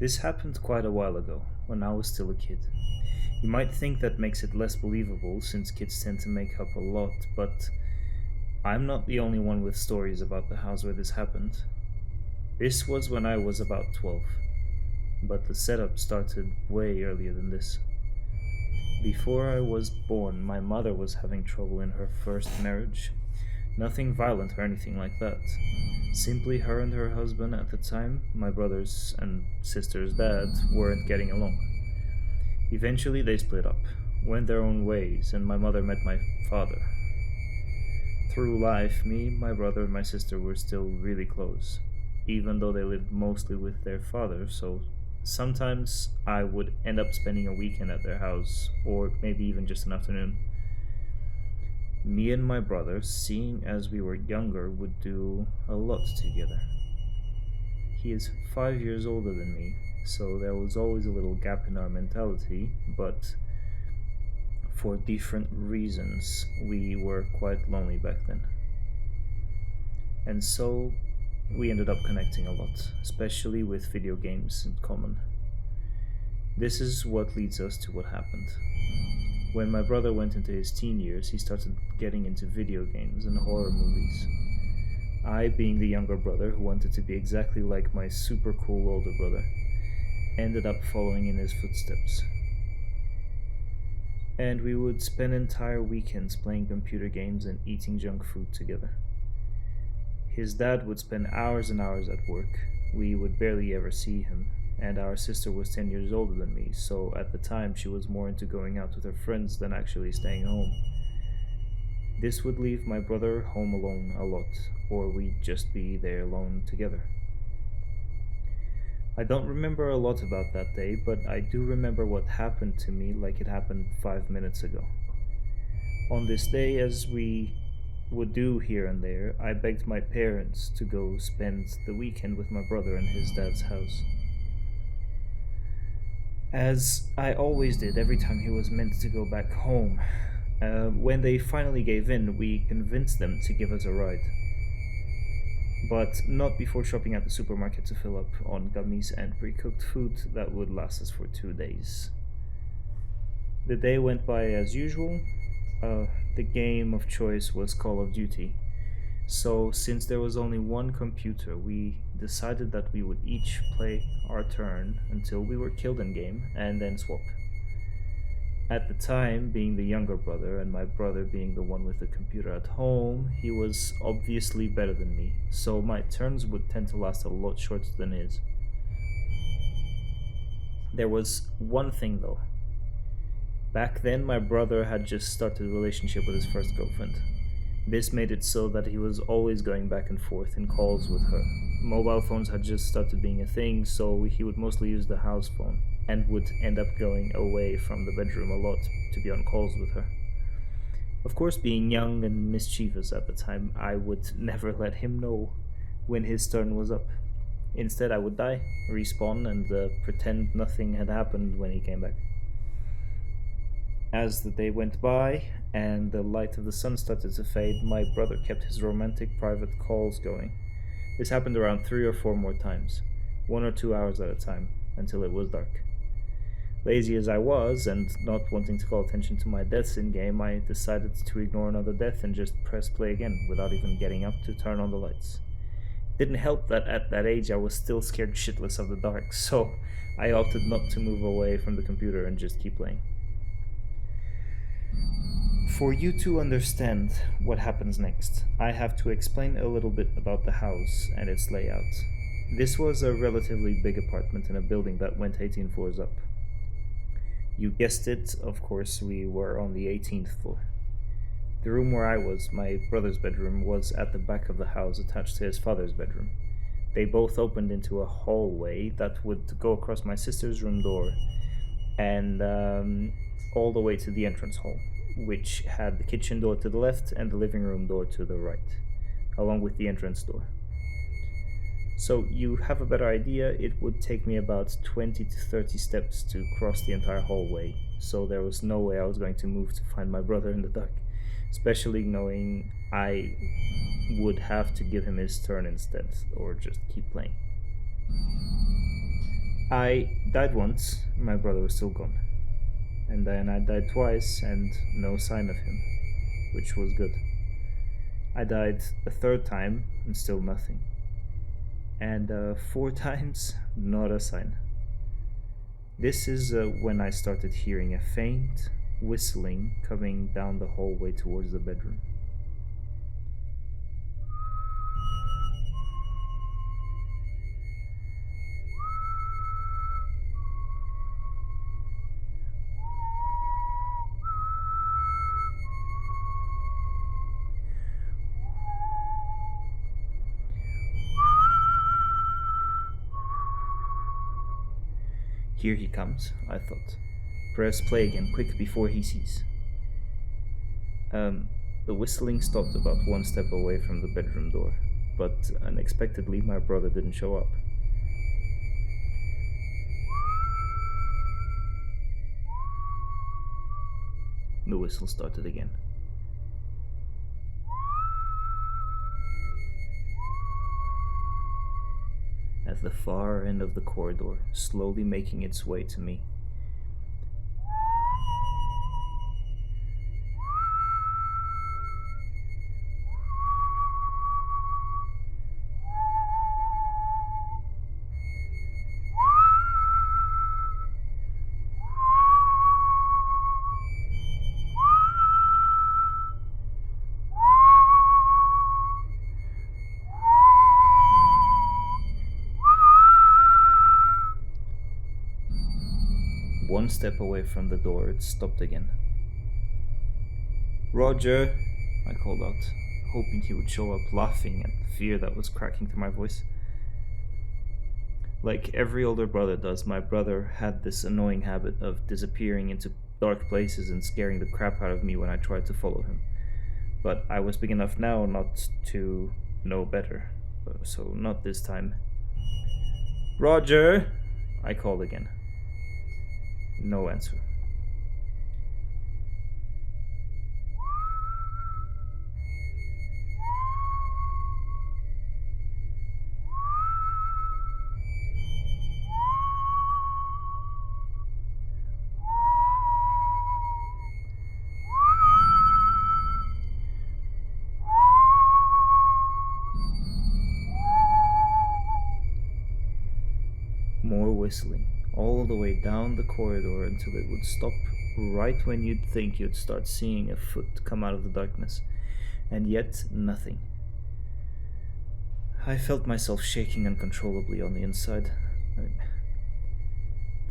This happened quite a while ago, when I was still a kid. You might think that makes it less believable since kids tend to make up a lot, but I'm not the only one with stories about the house where this happened. This was when I was about 12, but the setup started way earlier than this. Before I was born, my mother was having trouble in her first marriage. Nothing violent or anything like that. Simply her and her husband at the time, my brother's and sister's dad, weren't getting along. Eventually they split up, went their own ways, and my mother met my father. Through life, me, my brother, and my sister were still really close, even though they lived mostly with their father, so sometimes I would end up spending a weekend at their house, or maybe even just an afternoon. Me and my brother, seeing as we were younger, would do a lot together. He is 5 years older than me, so there was always a little gap in our mentality, but for different reasons, we were quite lonely back then. And so we ended up connecting a lot, especially with video games in common. This is what leads us to what happened. When my brother went into his teen years, he started getting into video games and horror movies. I, being the younger brother who wanted to be exactly like my super cool older brother, ended up following in his footsteps. And we would spend entire weekends playing computer games and eating junk food together. His dad would spend hours and hours at work. We would barely ever see him, and our sister was 10 years older than me, so at the time she was more into going out with her friends than actually staying home. This would leave my brother home alone a lot, or we'd just be there alone together. I don't remember a lot about that day, but I do remember what happened to me like it happened 5 minutes ago. On this day, as we would do here and there, I begged my parents to go spend the weekend with my brother in his dad's house. As I always did every time he was meant to go back home. When they finally gave in, we convinced them to give us a ride. But not before shopping at the supermarket to fill up on gummies and pre-cooked food that would last us for 2 days. The day went by as usual. The game of choice was Call of Duty. So, since there was only one computer, we decided that we would each play our turn until we were killed in game and then swap. At the time, being the younger brother and my brother being the one with the computer at home, he was obviously better than me, so my turns would tend to last a lot shorter than his. There was one thing though. Back then, my brother had just started a relationship with his first girlfriend. This made it so that he was always going back and forth in calls with her. Mobile phones had just started being a thing, so he would mostly use the house phone, and would end up going away from the bedroom a lot to be on calls with her. Of course, being young and mischievous at the time, I would never let him know when his turn was up. Instead, I would die, respawn, and pretend nothing had happened when he came back. As the day went by and the light of the sun started to fade, my brother kept his romantic private calls going. This happened around 3 or 4 more times, 1 or 2 hours at a time, until it was dark. Lazy as I was, and not wanting to call attention to my deaths in game, I decided to ignore another death and just press play again, without even getting up to turn on the lights. It didn't help that at that age I was still scared shitless of the dark, so I opted not to move away from the computer and just keep playing. For you to understand what happens next, I have to explain a little bit about the house and its layout. This was a relatively big apartment in a building that went 18 floors up. You guessed it, of course, we were on the 18th floor. The room where I was, my brother's bedroom, was at the back of the house attached to his father's bedroom. They both opened into a hallway that would go across my sister's room door and all the way to the entrance hall, which had the kitchen door to the left and the living room door to the right, along with the entrance door. So you have a better idea, it would take me about 20 to 30 steps to cross the entire hallway, so there was no way I was going to move to find my brother in the dark, especially knowing I would have to give him his turn instead, or just keep playing. I died once, my brother was still gone. And then I died twice, and no sign of him, which was good. I died a third time, and still nothing. And 4 times, not a sign. This is when I started hearing a faint whistling coming down the hallway towards the bedroom. Here he comes, I thought. Press play again, quick, before he sees. The whistling stopped about 1 step away from the bedroom door, but unexpectedly my brother didn't show up. The whistle started again. At the far end of the corridor, slowly making its way to me. One step away from the door, it stopped again. "Roger," I called out, hoping he would show up, laughing at the fear that was cracking through my voice. Like every older brother does, my brother had this annoying habit of disappearing into dark places and scaring the crap out of me when I tried to follow him. But I was big enough now not to know better, so not this time. "Roger," I called again. No answer. More whistling, all the way down the corridor until it would stop right when you'd think you'd start seeing a foot come out of the darkness, and yet nothing. I felt myself shaking uncontrollably on the inside.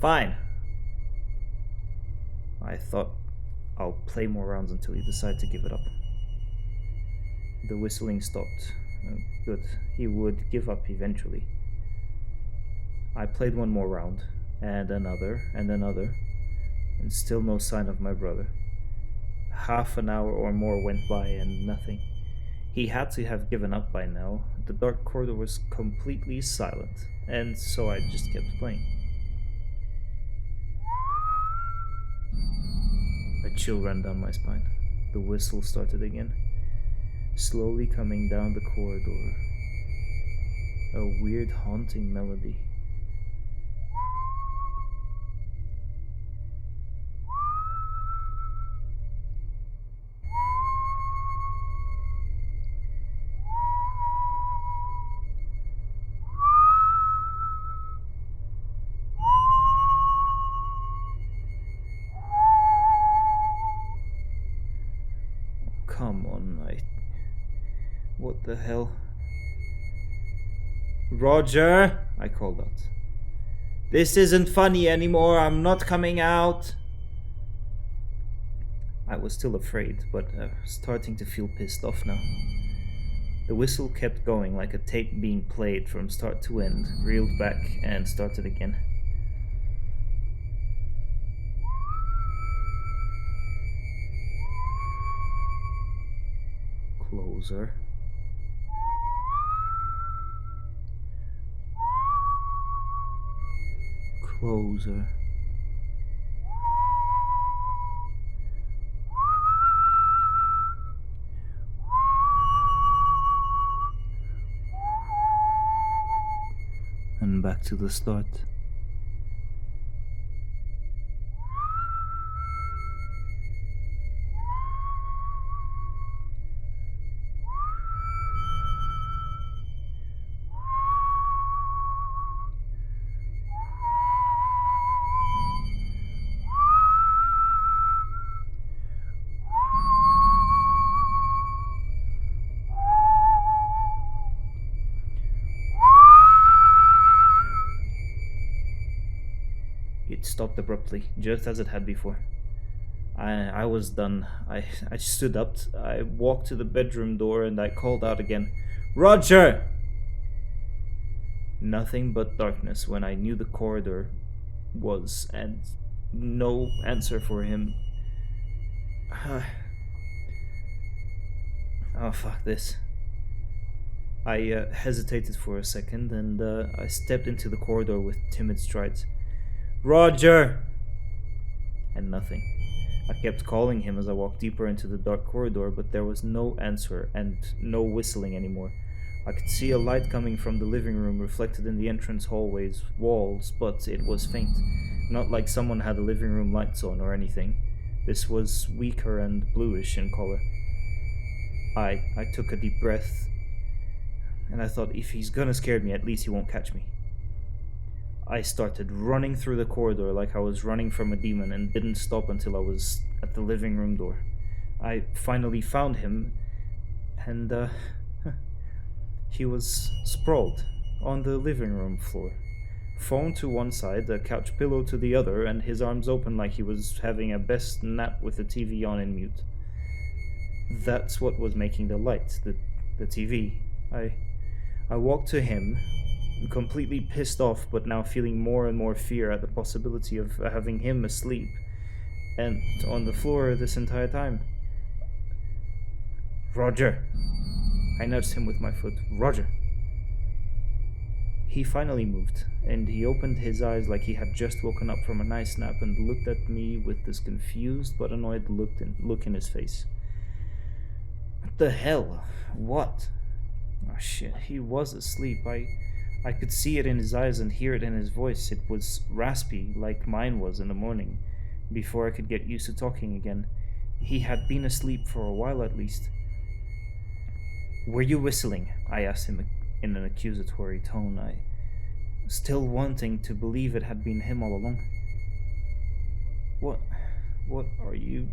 Fine, I thought. I'll play more rounds until you decide to give it up. The whistling stopped. Good, he would give up eventually. I played one more round, and another, and still no sign of my brother. Half an hour or more went by, and nothing. He had to have given up by now. The dark corridor was completely silent, and so I just kept playing. A chill ran down my spine. The whistle started again, slowly coming down the corridor. A weird, haunting melody. Come on, What the hell? "Roger," I called out. "This isn't funny anymore. I'm not coming out." I was still afraid, but starting to feel pissed off now. The whistle kept going like a tape being played from start to end, reeled back, and started again. Closer. Closer. And back to the start. It stopped abruptly, just as it had before. I was done. I stood up, I walked to the bedroom door, and I called out again, Roger! Nothing but darkness when I knew the corridor was, and no answer for him. Oh, fuck this. I hesitated for a second, and I stepped into the corridor with timid strides. Roger! And nothing. I kept calling him as I walked deeper into the dark corridor, but there was no answer and no whistling anymore. I could see a light coming from the living room reflected in the entrance hallway's walls, but it was faint. Not like someone had the living room lights on or anything. This was weaker and bluish in color. I took a deep breath, and I thought, if he's gonna scare me, at least he won't catch me. I started running through the corridor like I was running from a demon and didn't stop until I was at the living room door. I finally found him, and he was sprawled on the living room floor. Phone to one side, a couch pillow to the other, and his arms open like he was having a best nap with the TV on in mute. That's what was making the light, the TV. I walked to him, completely pissed off, but now feeling more and more fear at the possibility of having him asleep and on the floor this entire time. Roger! I nudged him with my foot. Roger! He finally moved, and he opened his eyes like he had just woken up from a nice nap and looked at me with this confused but annoyed look in his face. What the hell? What? Oh shit, he was asleep. I could see it in his eyes and hear it in his voice. It was raspy, like mine was in the morning, before I could get used to talking again. He had been asleep for a while at least. Were you whistling? I asked him in an accusatory tone, I still wanting to believe it had been him all along. What are you...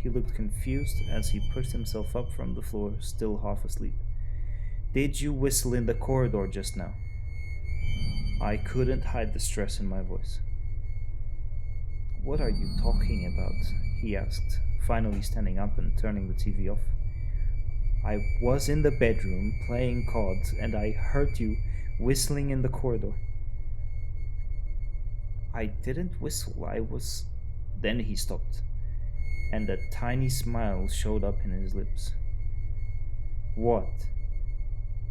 He looked confused as he pushed himself up from the floor, still half asleep. Did you whistle in the corridor just now? I couldn't hide the stress in my voice. What are you talking about? He asked, finally standing up and turning the TV off. I was in the bedroom playing COD and I heard you whistling in the corridor. I didn't whistle, I was... Then he stopped, and a tiny smile showed up in his lips. What?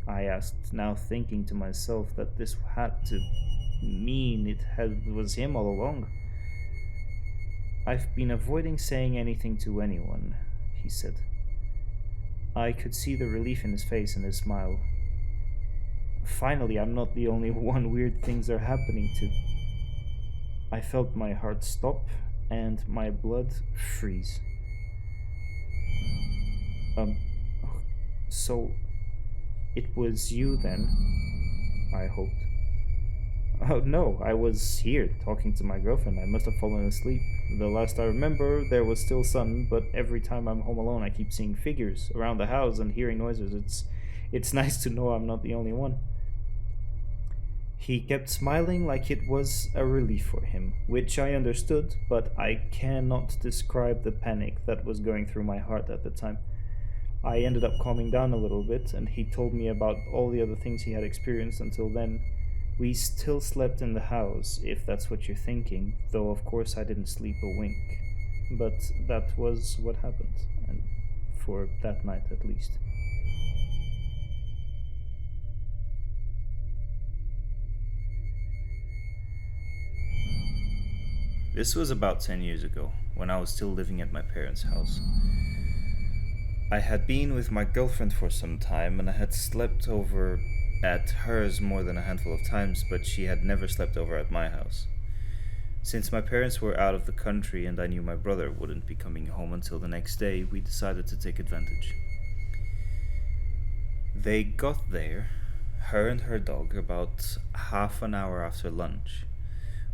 I asked, now thinking to myself that this had to mean was him all along. I've been avoiding saying anything to anyone, he said. I could see the relief in his face and his smile. Finally, I'm not the only one weird things are happening to. I felt my heart stop and my blood freeze. So it was you then, I hoped. Oh no, I was here talking to my girlfriend. I must have fallen asleep. The last I remember, there was still sun, but every time I'm home alone, I keep seeing figures around the house and hearing noises. It's nice to know I'm not the only one. He kept smiling like it was a relief for him, which I understood, but I cannot describe the panic that was going through my heart at the time. I ended up calming down a little bit, and he told me about all the other things he had experienced until then. We still slept in the house, if that's what you're thinking, though of course I didn't sleep a wink. But that was what happened, and for that night at least. This was about 10 years ago, when I was still living at my parents' house. I had been with my girlfriend for some time, and I had slept over at hers more than a handful of times, but she had never slept over at my house. Since my parents were out of the country and I knew my brother wouldn't be coming home until the next day, we decided to take advantage. They got there, her and her dog, about half an hour after lunch.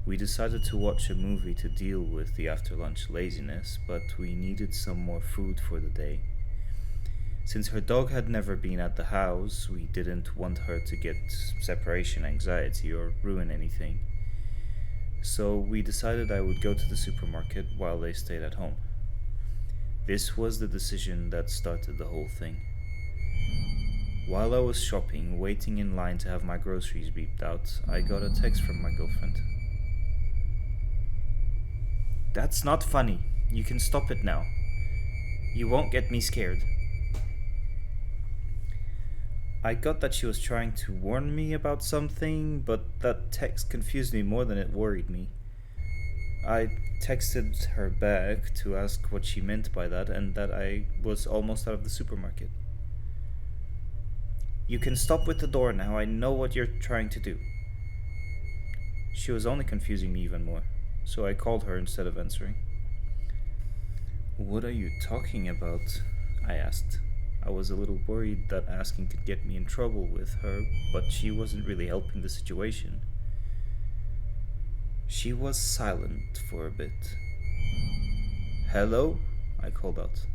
We decided to watch a movie to deal with the after-lunch laziness, but we needed some more food for the day. Since her dog had never been at the house, we didn't want her to get separation anxiety or ruin anything. So we decided I would go to the supermarket while they stayed at home. This was the decision that started the whole thing. While I was shopping, waiting in line to have my groceries beeped out, I got a text from my girlfriend. "That's not funny. You can stop it now. You won't get me scared." I got that she was trying to warn me about something, but that text confused me more than it worried me. I texted her back to ask what she meant by that and that I was almost out of the supermarket. "You can stop with the door now. I know what you're trying to do." She was only confusing me even more, so I called her instead of answering. "What are you talking about?" I asked. I was a little worried that asking could get me in trouble with her, but she wasn't really helping the situation. She was silent for a bit. "Hello?" I called out.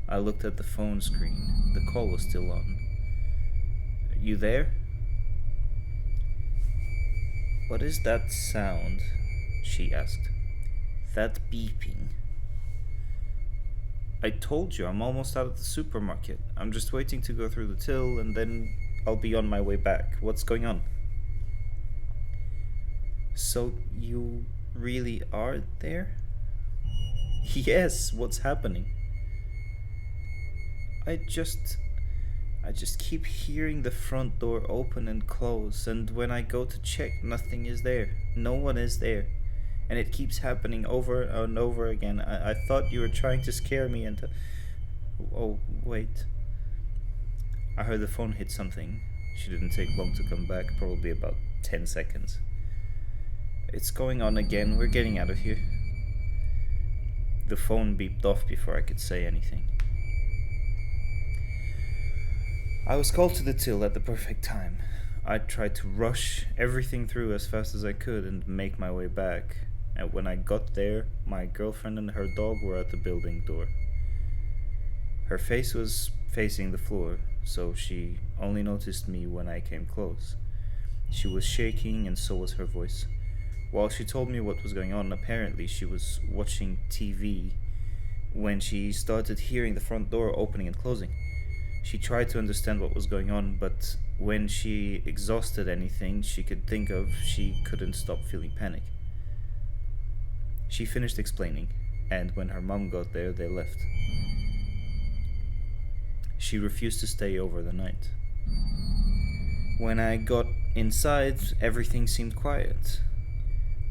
I looked at the phone screen. The call was still on. "You there?" "What is that sound?" she asked. "That beeping." "I told you I'm almost out of the supermarket. I'm just waiting to go through the till and then I'll be on my way back. What's going on?" "So you really are there?" "Yes, what's happening?" I just keep hearing the front door open and close, and when I go to check, nothing is there. No one is there. And it keeps happening over and over again. I thought you were trying to scare me and... Oh, wait. I heard the phone hit something. She didn't take long to come back, probably about 10 seconds. "It's going on again. We're getting out of here." The phone beeped off before I could say anything. I was called to the till at the perfect time. I tried to rush everything through as fast as I could and make my way back. And when I got there, my girlfriend and her dog were at the building door. Her face was facing the floor, so she only noticed me when I came close. She was shaking and so was her voice. While she told me what was going on, apparently she was watching TV when she started hearing the front door opening and closing. She tried to understand what was going on, but when she exhausted anything she could think of, she couldn't stop feeling panic. She finished explaining, and when her mom got there, they left. She refused to stay over the night. When I got inside, everything seemed quiet.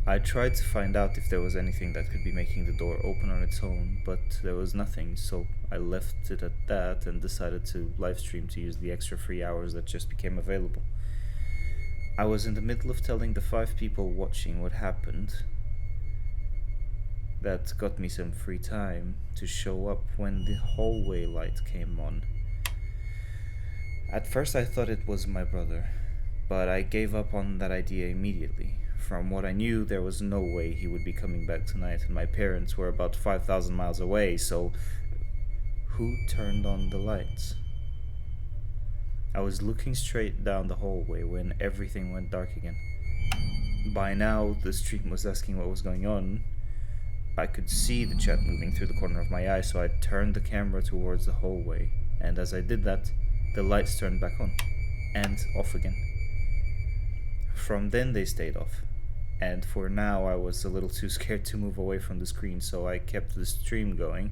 I tried to find out if there was anything that could be making the door open on its own, but there was nothing, so I left it at that and decided to livestream to use the extra 3 hours that just became available. I was in the middle of telling the 5 people watching what happened. That got me some free time to show up when the hallway light came on. At first I thought it was my brother, but I gave up on that idea immediately. From what I knew, there was no way he would be coming back tonight, and my parents were about 5,000 miles away, so who turned on the lights? I was looking straight down the hallway when everything went dark again. By now, the stream was asking what was going on. I could see the chat moving through the corner of my eye, so I turned the camera towards the hallway, and as I did that, the lights turned back on, and off again. From then they stayed off, and for now I was a little too scared to move away from the screen, so I kept the stream going,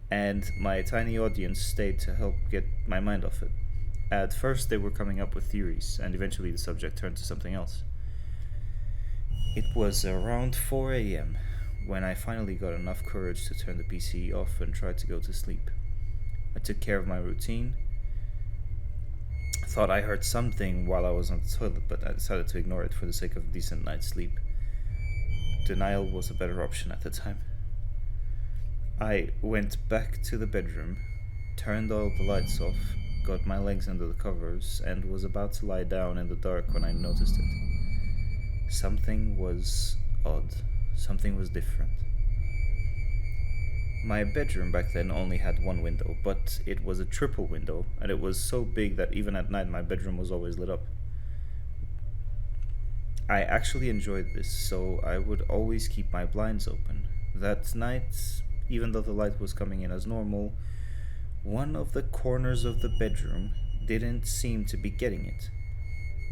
and my tiny audience stayed to help get my mind off it. At first they were coming up with theories, and eventually the subject turned to something else. It was around 4 a.m. when I finally got enough courage to turn the PC off and try to go to sleep. I took care of my routine. Thought I heard something while I was on the toilet, but I decided to ignore it for the sake of a decent night's sleep. Denial was a better option at the time. I went back to the bedroom, turned all the lights off, got my legs under the covers, and was about to lie down in the dark when I noticed it. Something was odd. Something was different. My bedroom back then only had one window, but it was a triple window, and it was so big that even at night my bedroom was always lit up. I actually enjoyed this, so I would always keep my blinds open. That night, even though the light was coming in as normal, one of the corners of the bedroom didn't seem to be getting it.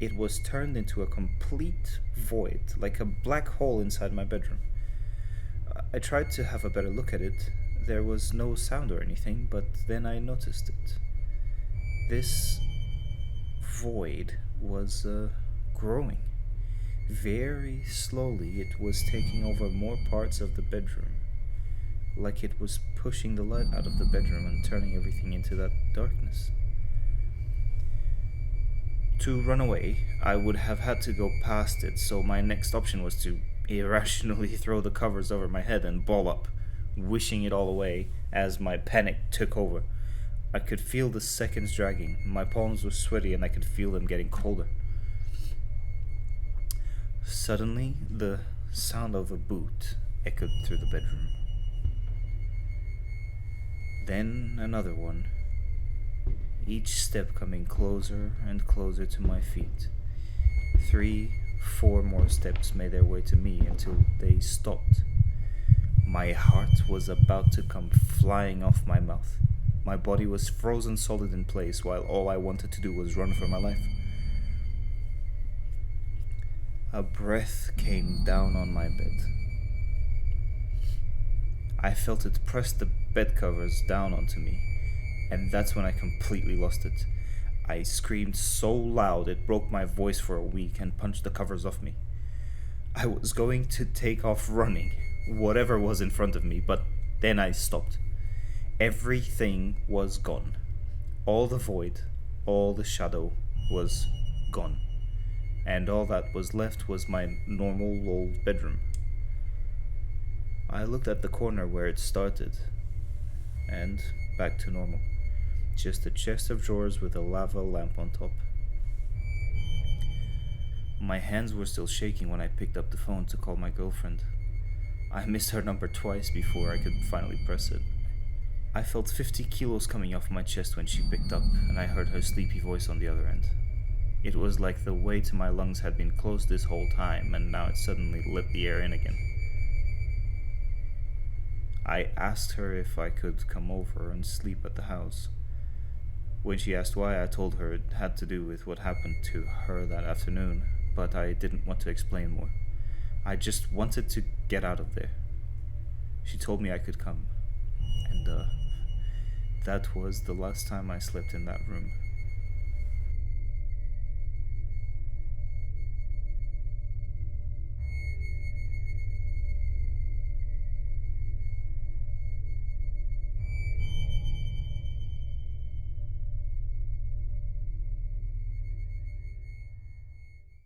It was turned into a complete void, like a black hole inside my bedroom. I tried to have a better look at it. There was no sound or anything, but then I noticed it. This void was growing. Very slowly, it was taking over more parts of the bedroom, like it was pushing the light out of the bedroom and turning everything into that darkness. To run away, I would have had to go past it, so my next option was to irrationally throw the covers over my head and ball up, wishing it all away as my panic took over. I could feel the seconds dragging, my palms were sweaty and I could feel them getting colder. Suddenly, the sound of a boot echoed through the bedroom. Then another one, each step coming closer and closer to my feet. 3, 4 more steps made their way to me until they stopped. My heart was about to come flying off my mouth. My body was frozen solid in place while all I wanted to do was run for my life. A breath came down on my bed. I felt it press the bed covers down onto me, and that's when I completely lost it. I screamed so loud it broke my voice for a week and punched the covers off me. I was going to take off running, whatever was in front of me, but then I stopped. Everything was gone. All the void, all the shadow was gone. And all that was left was my normal old bedroom. I looked at the corner where it started, and back to normal. Just a chest of drawers with a lava lamp on top. My hands were still shaking when I picked up the phone to call my girlfriend. I missed her number twice before I could finally press it. I felt 50 kilos coming off my chest when she picked up, and I heard her sleepy voice on the other end. It was like the way to my lungs had been closed this whole time, and now it suddenly let the air in again. I asked her if I could come over and sleep at the house. When she asked why, I told her it had to do with what happened to her that afternoon, but I didn't want to explain more. I just wanted to get out of there. She told me I could come, and that was the last time I slept in that room.